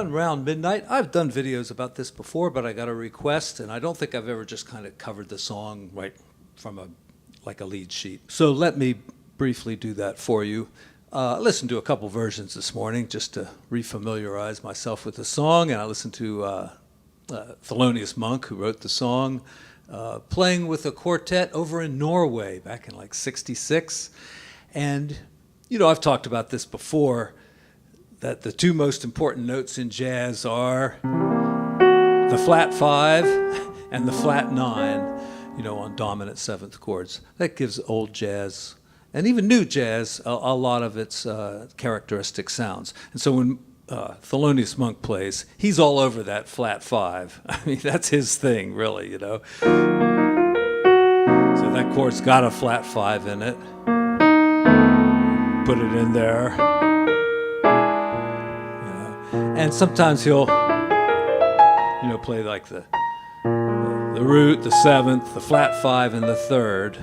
Around midnight. I've done videos about this before, but I got a request, and I don't think I've ever just kind of covered the song right from like a lead sheet. So let me briefly do that for you. I listened to a couple versions this morning just to refamiliarize myself with the song, and I listened to Thelonious Monk, who wrote the song, playing with a quartet over in Norway back in like '66. And, you know, I've talked about this before, that the two most important notes in jazz are the flat 5 and the flat 9, you know, on dominant 7th chords. That gives old jazz, and even new jazz, a lot of its characteristic sounds. And so when Thelonious Monk plays, he's all over that flat 5. I mean, that's his thing, really, you know. So that chord's got a flat 5 in it. Put it in there. And sometimes he'll, you know, play like the root, the 7th, the flat 5, and the 3rd,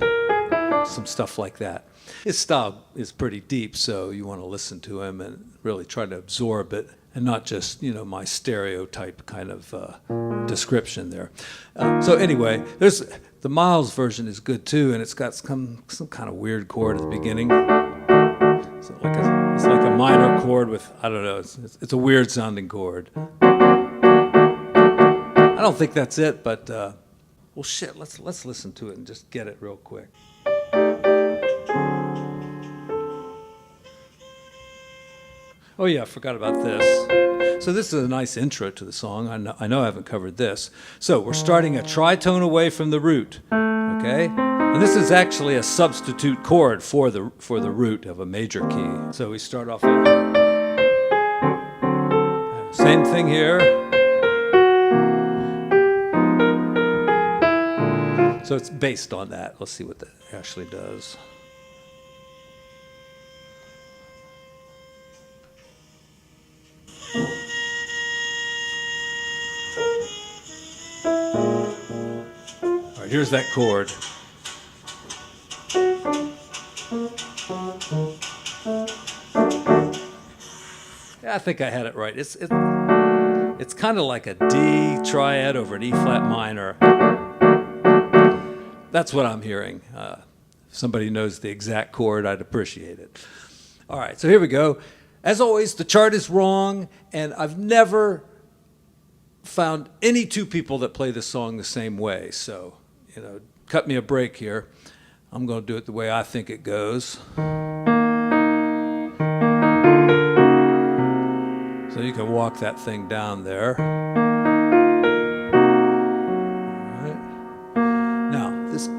some stuff like that. His style is pretty deep, so you want to listen to him and really try to absorb it, and not just, you know, my stereotype kind of description there. So anyway, there's the Miles version is good too, and it's got some kind of weird chord at the beginning. It's like a minor chord with, I don't know, it's a weird sounding chord. I don't think that's it, but, well, shit, let's listen to it and just get it real quick. Oh yeah, I forgot about this. So this is a nice intro to the song. I know I haven't covered this. So we're starting a tritone away from the root, okay? And this is actually a substitute chord for the root of a major key. So we start off with, same thing here. So it's based on that. Let's see what that actually does. All right, here's that chord. Yeah, I think I had it right. It's kind of like a D triad over an E flat minor. That's what I'm hearing. If somebody knows the exact chord, I'd appreciate it. All right, so here we go. As always, the chart is wrong, and I've never found any two people that play this song the same way. So, you know, cut me a break here. I'm going to do it the way I think it goes. So you can walk that thing down there. All right. Now, this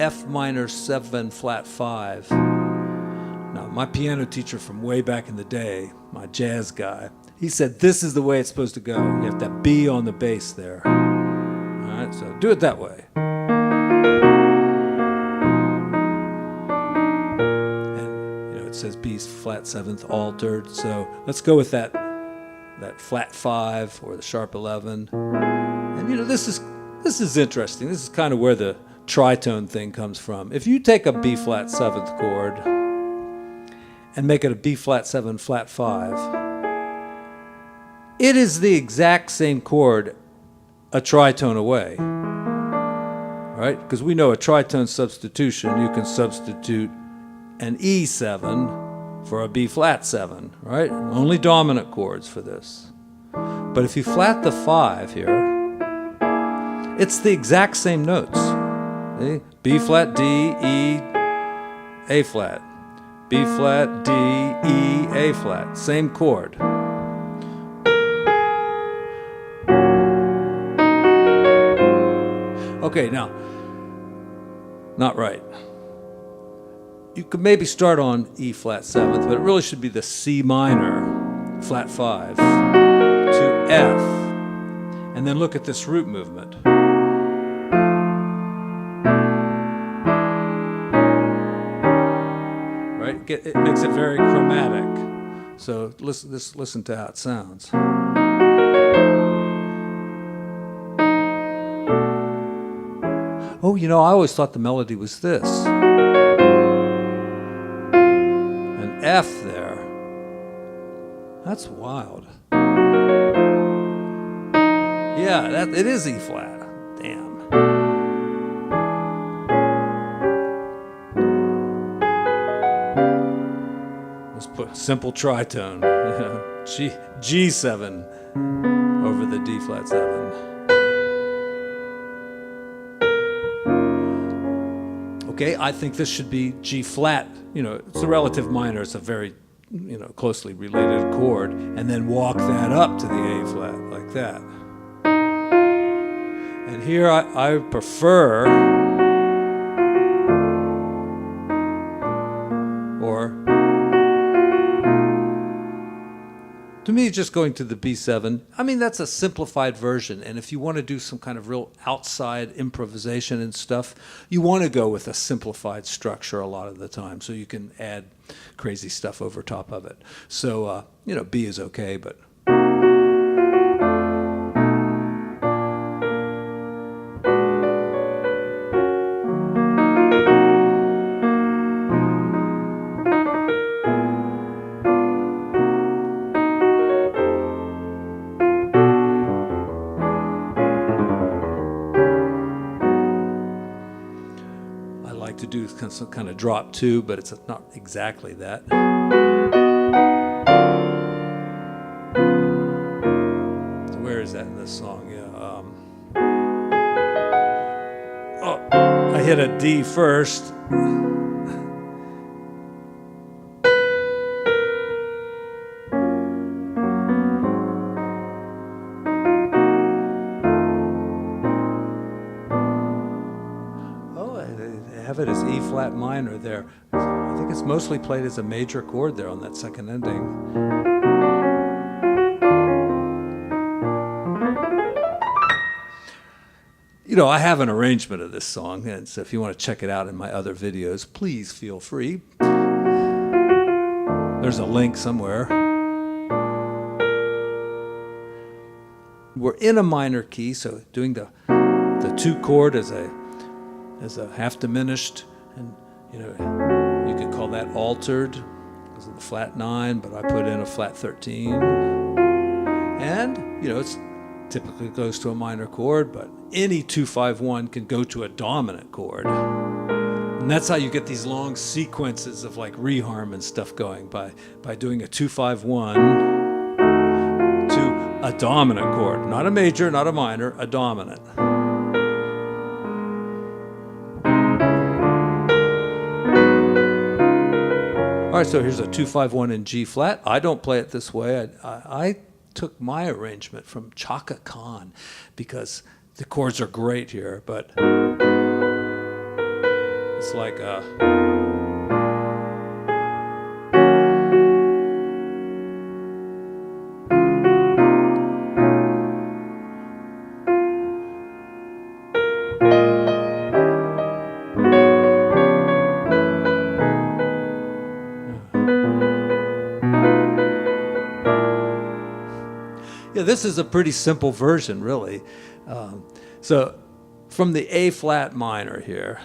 F minor 7 flat 5. Now, my piano teacher from way back in the day, my jazz guy, he said this is the way it's supposed to go. You have that B on the bass there. All right, so do it that way. It says B flat 7th altered, so let's go with that flat 5 or the sharp 11. And you know, this is interesting. This is kind of where the tritone thing comes from. If you take a B flat 7th chord and make it a B flat 7 flat 5, it is the exact same chord a tritone away, right? Because we know a tritone substitution, you can substitute an E7 for a B flat 7, right? Only dominant chords for this. But if you flat the 5 here, it's the exact same notes. See? B flat, D, E, A flat. B flat, D, E, A flat. Same chord. Okay, now, not right. You could maybe start on E flat 7th, but it really should be the C minor, flat 5, to F, And then look at this root movement. Right? It makes it very chromatic. So listen to how it sounds. Oh, you know, I always thought the melody was this. An F there. That's wild. Yeah, it is E flat. Damn. Let's put simple tritone. G7 over the D flat 7. Okay, I think this should be G flat. You know, it's a relative minor. It's a very, you know, closely related chord. And then walk that up to the A flat like that. And here I prefer, or to me, just going to the B7, I mean, that's a simplified version. And if you want to do some kind of real outside improvisation and stuff, you want to go with a simplified structure a lot of the time, so you can add crazy stuff over top of it. So, you know, B is okay, but... to do some kind of drop two, but it's not exactly that. So where is that in this song? Yeah. Oh, I hit a D first. Have it as E flat minor there. I think it's mostly played as a major chord there on that second ending. You know, I have an arrangement of this song, and so if you want to check it out in my other videos, please feel free. There's a link somewhere. We're in a minor key, so doing the 2 chord as a half diminished, and you know, you could call that altered because of the flat 9, but I put in a flat 13, and you know, it's typically goes to a minor chord, but any 2-5-1 can go to a dominant chord, and that's how you get these long sequences of like reharm and stuff going by doing a 2-5-1 to a dominant chord, not a major, not a minor, a dominant. All right, so here's a 2-5-1 in G flat. I don't play it this way. I took my arrangement from Chaka Khan because the chords are great here, but it's like a... Yeah, this is a pretty simple version, really. So from the A flat minor here.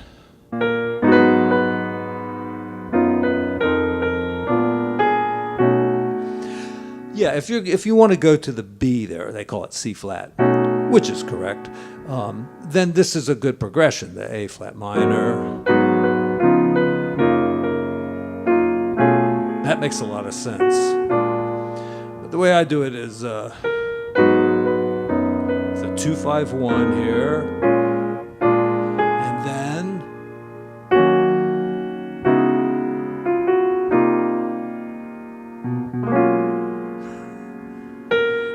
Yeah, if you want to go to the B there, they call it C flat, which is correct. Then this is a good progression, the A flat minor. That makes a lot of sense. But the way I do it is it's a 2-5-1 here,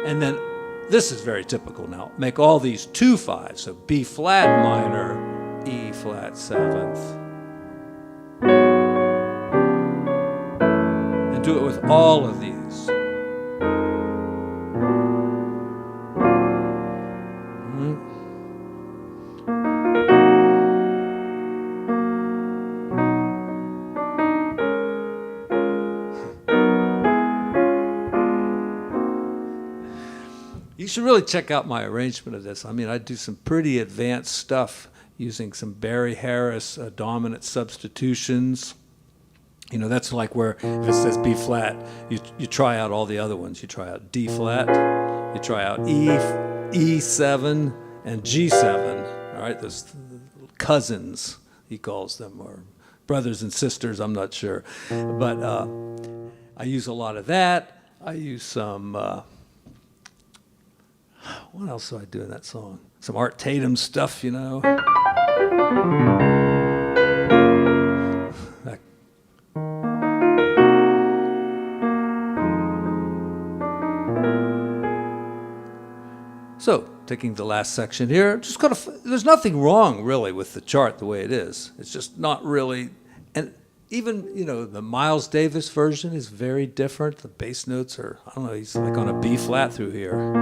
and then this is very typical now. Make all these 2-5s, so B flat minor, E flat 7th. And do it with all of these. You should really check out my arrangement of this. I mean, I do some pretty advanced stuff using some Barry Harris dominant substitutions. You know, that's like where if it says B flat, you try out all the other ones. You try out D flat, you try out E7, and G7. All right, those cousins, he calls them, or brothers and sisters, I'm not sure. But I use a lot of that. I use some, what else do I do in that song? Some Art Tatum stuff, you know. So, taking the last section here, just there's nothing wrong really with the chart the way it is. It's just not really, and even, you know, the Miles Davis version is very different. The bass notes are, I don't know, he's like on a B flat through here.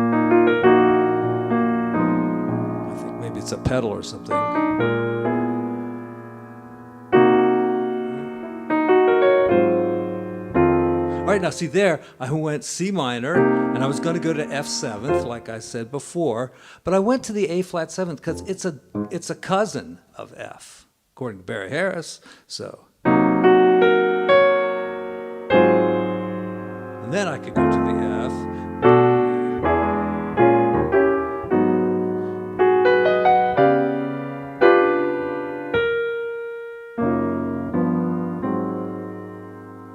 I think maybe it's a pedal or something. All right, now see there, I went C minor, and I was going to go to F7th, like I said before, but I went to the A flat 7th because it's a cousin of F, according to Barry Harris. So, and then I could go to the F.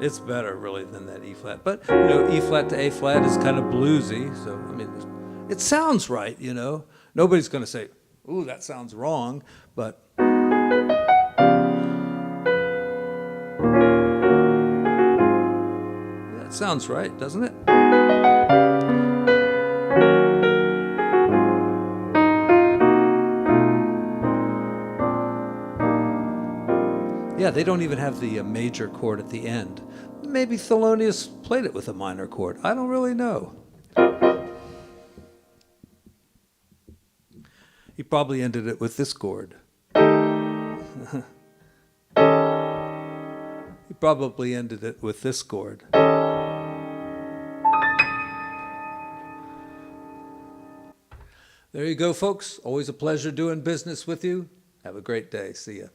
It's better, really, than that E flat. But, you know, E flat to A flat is kind of bluesy. So, I mean, it sounds right, you know. Nobody's going to say, ooh, that sounds wrong. But yeah, it sounds right, doesn't it? Yeah, they don't even have the major chord at the end. Maybe Thelonious played it with a minor chord. I don't really know. He probably ended it with this chord. He probably ended it with this chord. There you go, folks. Always a pleasure doing business with you. Have a great day. See ya.